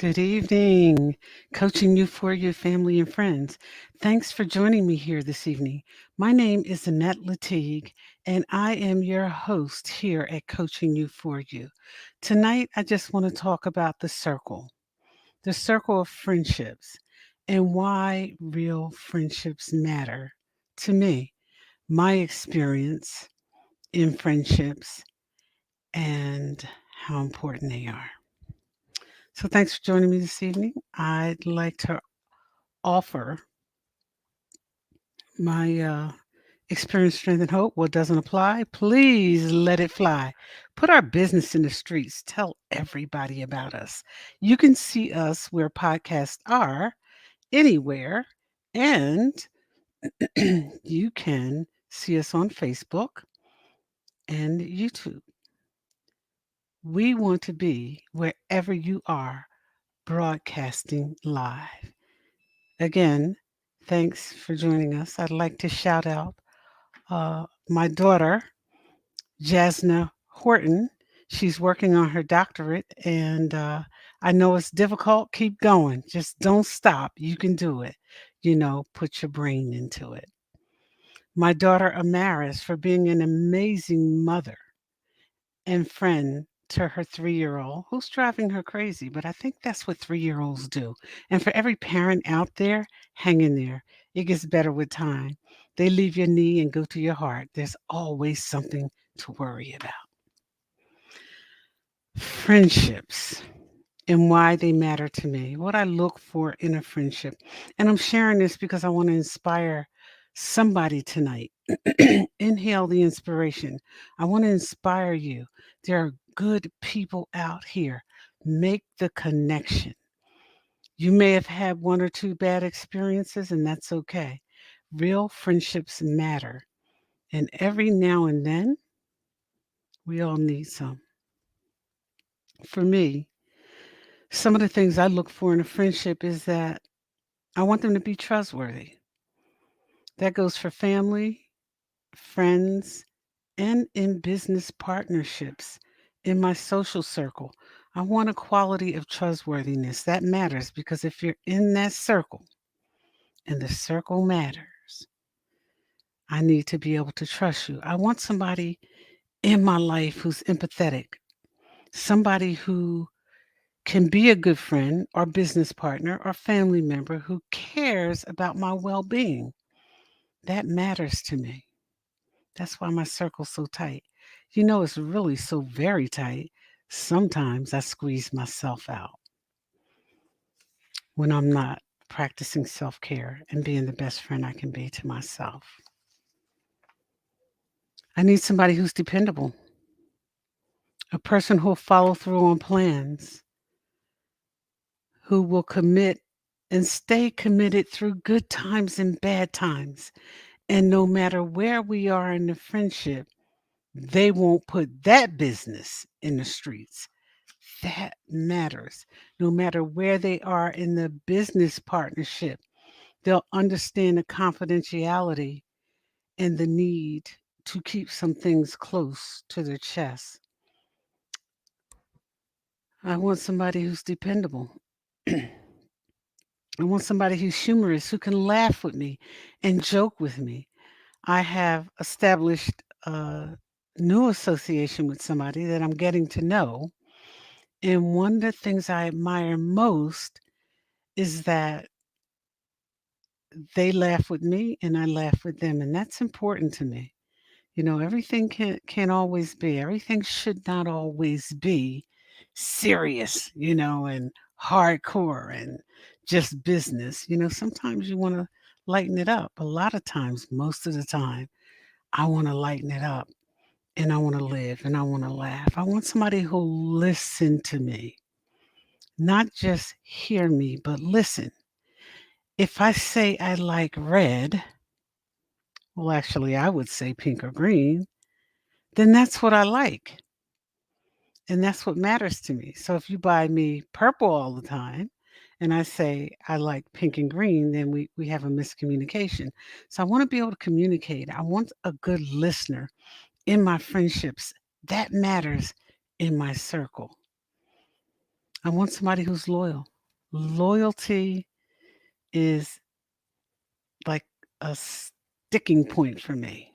Good evening, CoachingU4U family and friends. Thanks for joining me here this evening. My name is Annette Lartigue, and I am your host here at CoachingU4U. Tonight, I just want to talk about the circle of friendships, and why real friendships matter to me, my experience in friendships, and how important they are. So, thanks for joining me this evening. I'd like to offer my experience, strength, and hope. What doesn't apply, please let it fly. Put our business in the streets. Tell everybody about us. You can see us where podcasts are, anywhere, and you can see us on Facebook and YouTube. We want to be wherever you are, broadcasting live. Again, thanks for joining us. I'd like to shout out my daughter, Jasna Horton. She's working on her doctorate, and I know it's difficult. Keep going. Just don't stop. You can do it. Put your brain into it. My daughter, Amaris, for being an amazing mother and friend to her 3-year-old who's driving her crazy. But I think that's what 3-year-olds do. And for every parent out there, hang in there. It gets better with time. They leave your knee and go to your heart. There's always something to worry about. Friendships and why they matter to me, what I look for in a friendship. And I'm sharing this because I want to inspire somebody tonight. Inhale the inspiration. I want to inspire you. There are good people out here. Make the connection. You may have had one or two bad experiences, and that's okay. Real friendships matter. And every now and then, we all need some. For me, some of the things I look for in a friendship is that I want them to be trustworthy. That goes for family, friends, and in business partnerships, in my social circle. I want a quality of trustworthiness. That matters because if you're in that circle and the circle matters, I need to be able to trust you. I want somebody in my life who's empathetic, somebody who can be a good friend or business partner or family member who cares about my well being. That matters to me. That's why my circle's so tight. It's really so very tight. Sometimes I squeeze myself out when I'm not practicing self care and being the best friend I can be to myself. I need somebody who's dependable, a person who'll follow through on plans, who will commit and stay committed through good times and bad times. And no matter where we are in the friendship, they won't put that business in the streets. That matters. No matter where they are in the business partnership, they'll understand the confidentiality and the need to keep some things close to their chest. I want somebody who's dependable. I want somebody who's humorous, who can laugh with me and joke with me. I have established a new association with somebody that I'm getting to know. And one of the things I admire most is that they laugh with me and I laugh with them. And that's important to me. Everything can't always be, everything should not always be serious, and hardcore and just business. Sometimes you want to lighten it up. A lot of times, most of the time, I want to lighten it up and I want to live and I want to laugh. I want somebody who'll listen to me, not just hear me, but listen. If I say I like red, well, actually, I would say pink or green, then that's what I like. And that's what matters to me. So if you buy me purple all the time and I say I like pink and green, then we have a miscommunication. So I want to be able to communicate. I want a good listener in my friendships. That matters in my circle. I want somebody who's loyal. Loyalty is like a sticking point for me.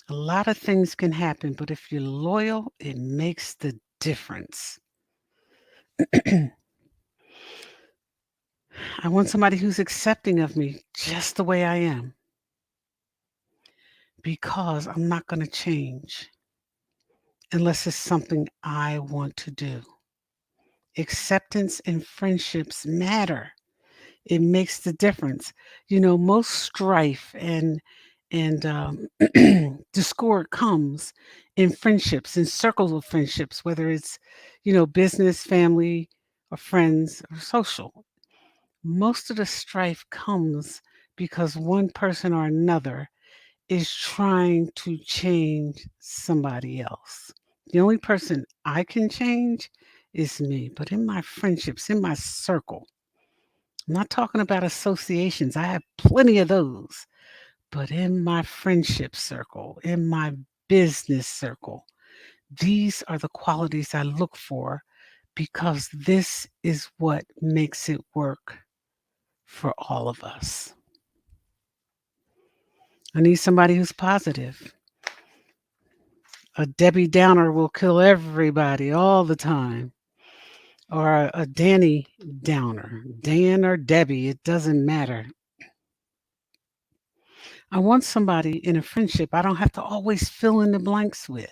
A lot of things can happen, but if you're loyal, it makes the difference. I want somebody who's accepting of me just the way I am because I'm not going to change unless it's something I want to do. Acceptance and friendships matter. It makes the difference. Most strife and discord comes in friendships, in circles of friendships, whether it's business, family, or friends, or social. Most of the strife comes because one person or another is trying to change somebody else. The only person I can change is me. But in my friendships, in my circle, I'm not talking about associations. I have plenty of those. But in my friendship circle, in my business circle, these are the qualities I look for because this is what makes it work for all of us. I need somebody who's positive. A Debbie Downer will kill everybody all the time. Or a Danny Downer, Dan or Debbie, it doesn't matter. I want somebody in a friendship I don't have to always fill in the blanks with.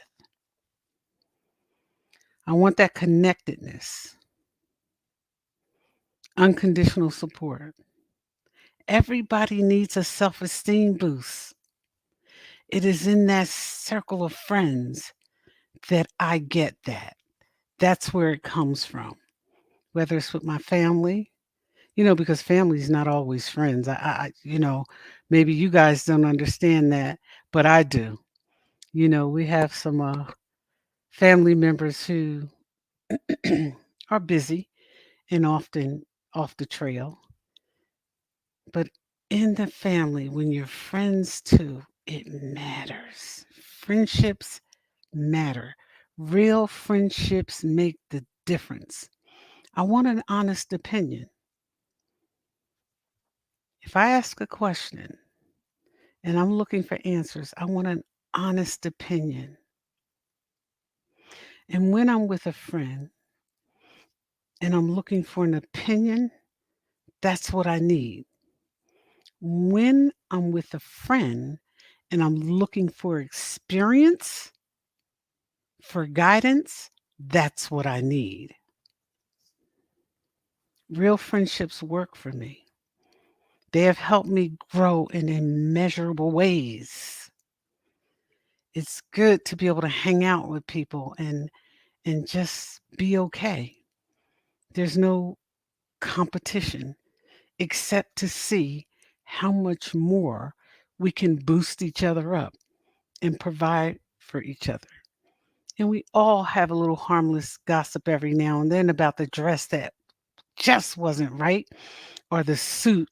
I want that connectedness, unconditional support. Everybody needs a self esteem boost. It is in that circle of friends that I get that. That's where it comes from, whether it's with my family, because family is not always friends. Maybe you guys don't understand that, but I do. We have some family members who are busy and often off the trail. But in the family, when you're friends too, it matters. Friendships matter. Real friendships make the difference. I want an honest opinion. If I ask a question and I'm looking for answers, I want an honest opinion. And when I'm with a friend and I'm looking for an opinion, that's what I need. When I'm with a friend and I'm looking for experience, for guidance, that's what I need. Real friendships work for me. They have helped me grow in immeasurable ways. It's good to be able to hang out with people and just be okay. There's no competition except to see how much more we can boost each other up and provide for each other. And we all have a little harmless gossip every now and then about the dress that just wasn't right or the suit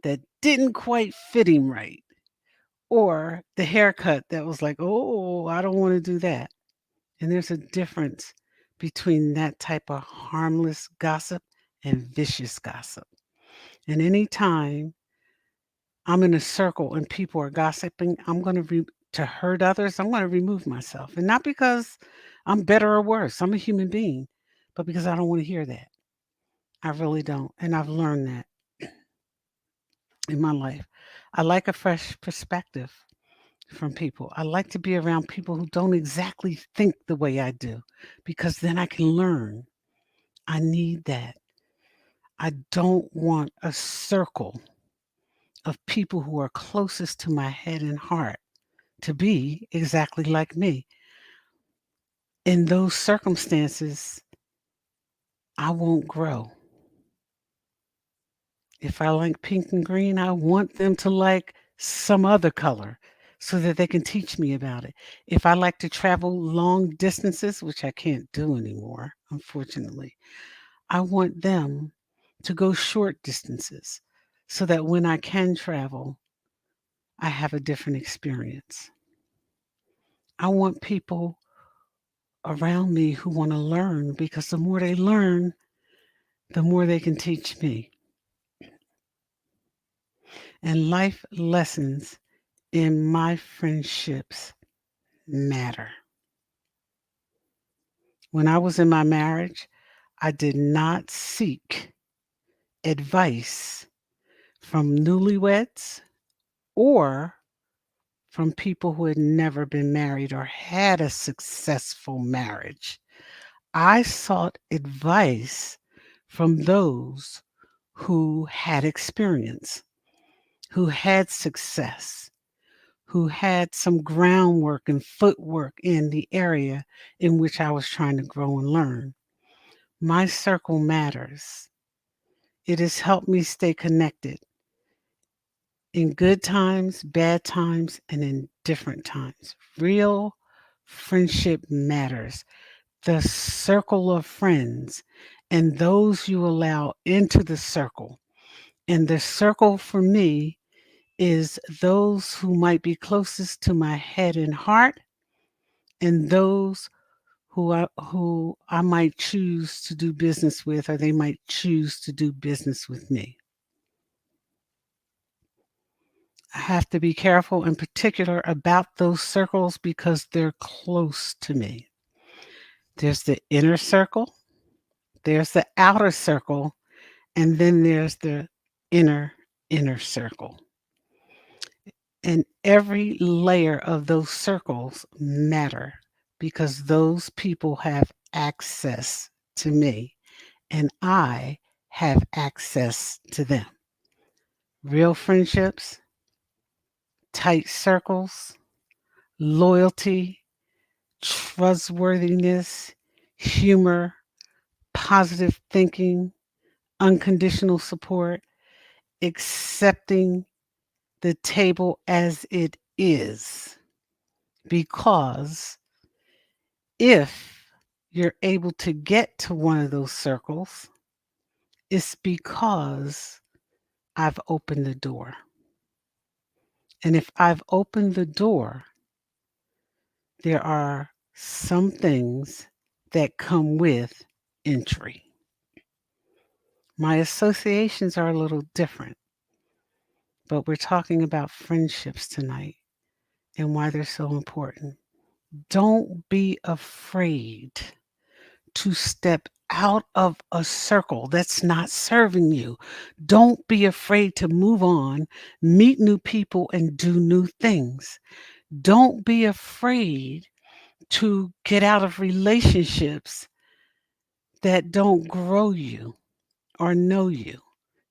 that didn't quite fit him right or the haircut that was like, oh, I don't want to do that. And there's a difference between that type of harmless gossip and vicious gossip. And anytime I'm in a circle and people are gossiping, I'm going to hurt others, I'm going to remove myself. And not because I'm better or worse. I'm a human being, but because I don't want to hear that. I really don't. And I've learned that in my life. I like a fresh perspective from people. I like to be around people who don't exactly think the way I do because then I can learn. I need that. I don't want a circle of people who are closest to my head and heart to be exactly like me. In those circumstances, I won't grow. If I like pink and green, I want them to like some other color so that they can teach me about it. If I like to travel long distances, which I can't do anymore, unfortunately, I want them to go short distances so that when I can travel, I have a different experience. I want people around me who want to learn because the more they learn, the more they can teach me. And life lessons in my friendships matter. When I was in my marriage, I did not seek advice from newlyweds or from people who had never been married or had a successful marriage. I sought advice from those who had experience, who had success, who had some groundwork and footwork in the area in which I was trying to grow and learn. My circle matters. It has helped me stay connected in good times, bad times, and in different times. Real friendship matters. The circle of friends and those you allow into the circle. And the circle for me is those who might be closest to my head and heart and those who I might choose to do business with, or they might choose to do business with me. I have to be careful and particular about those circles because they're close to me. There's the inner circle, there's the outer circle, and then there's the inner circle. And every layer of those circles matter because those people have access to me and I have access to them. Real friendships, tight circles, loyalty, trustworthiness, humor, positive thinking, unconditional support, accepting the table as it is. Because if you're able to get to one of those circles, it's because I've opened the door. And if I've opened the door, there are some things that come with entry. My associations are a little different, but we're talking about friendships tonight and why they're so important. Don't be afraid to step out of a circle that's not serving you. Don't be afraid to move on, meet new people, and do new things. Don't be afraid to get out of relationships that don't grow you or know you.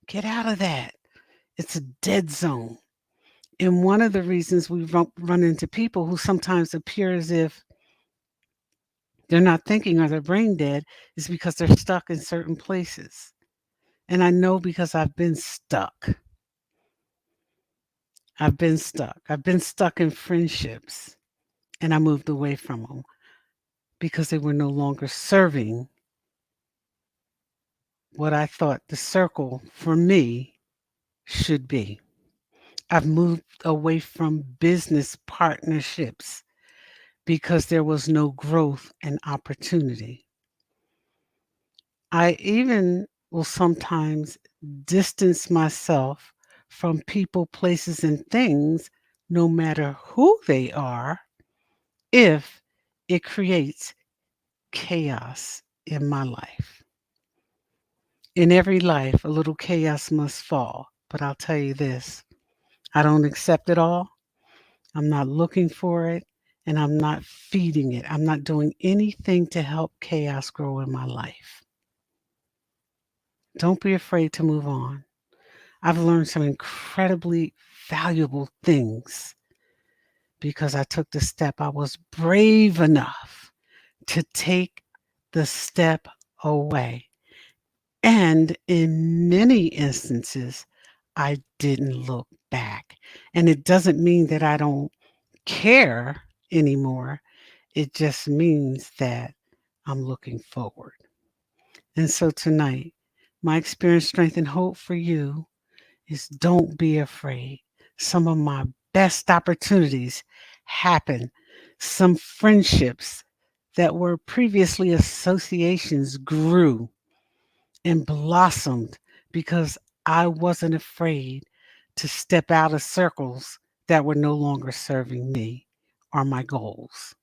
Get out of that. It's a dead zone. And one of the reasons we run into people who sometimes appear as if they're not thinking or they're brain dead is because they're stuck in certain places. And I know because I've been stuck. I've been stuck. I've been stuck in friendships and I moved away from them because they were no longer serving what I thought the circle for me should be. I've moved away from business partnerships because there was no growth and opportunity. I even will sometimes distance myself from people, places, and things, no matter who they are, if it creates chaos in my life. In every life, a little chaos must fall. But I'll tell you this, I don't accept it all. I'm not looking for it, and I'm not feeding it. I'm not doing anything to help chaos grow in my life. Don't be afraid to move on. I've learned some incredibly valuable things because I took the step. I was brave enough to take the step away. And in many instances, I didn't look back. And it doesn't mean that I don't care anymore. It just means that I'm looking forward. And so tonight, my experience, strength, and hope for you is don't be afraid. Some of my best opportunities happen. Some friendships that were previously associations grew and blossomed because I wasn't afraid to step out of circles that were no longer serving me or my goals.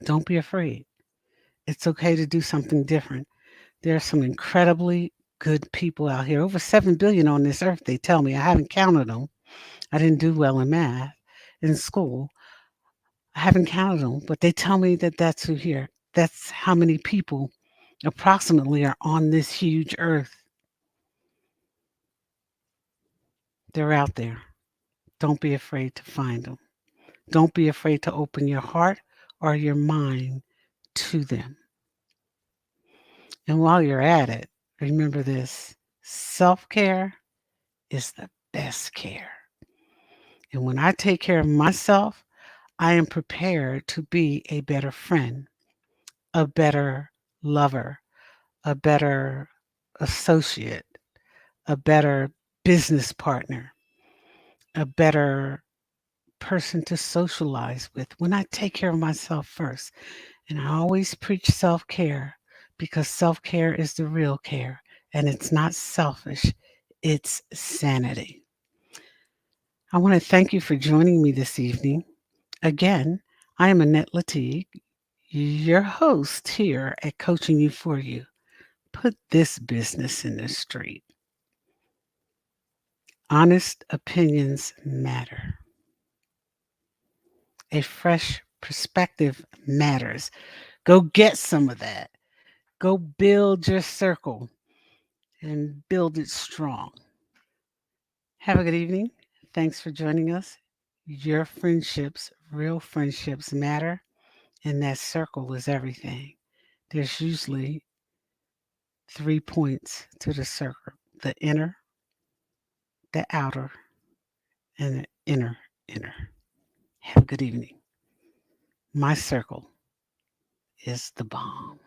Don't be afraid. It's okay to do something different. There are some incredibly good people out here. Over 7 billion on this earth, they tell me. I haven't counted them. I didn't do well in math in school. I haven't counted them, but they tell me that that's who here. That's how many people approximately are on this huge earth. They're out there. Don't be afraid to find them. Don't be afraid to open your heart or your mind to them. And while you're at it, remember this: self care is the best care. And when I take care of myself, I am prepared to be a better friend, a better lover, a better associate, a better business partner, a better person to socialize with when I take care of myself first. And I always preach self care because self care is the real care and it's not selfish, it's sanity. I want to thank you for joining me this evening. Again, I am Annette Lartigue, your host here at CoachingU4U. Put this business in the street. Honest opinions matter. A fresh perspective matters. Go get some of that. Go build your circle and build it strong. Have a good evening. Thanks for joining us. Your friendships, real friendships matter, and that circle is everything. There's usually 3 points to the circle: the inner, the outer, and the inner. Have a good evening. My circle is the bomb.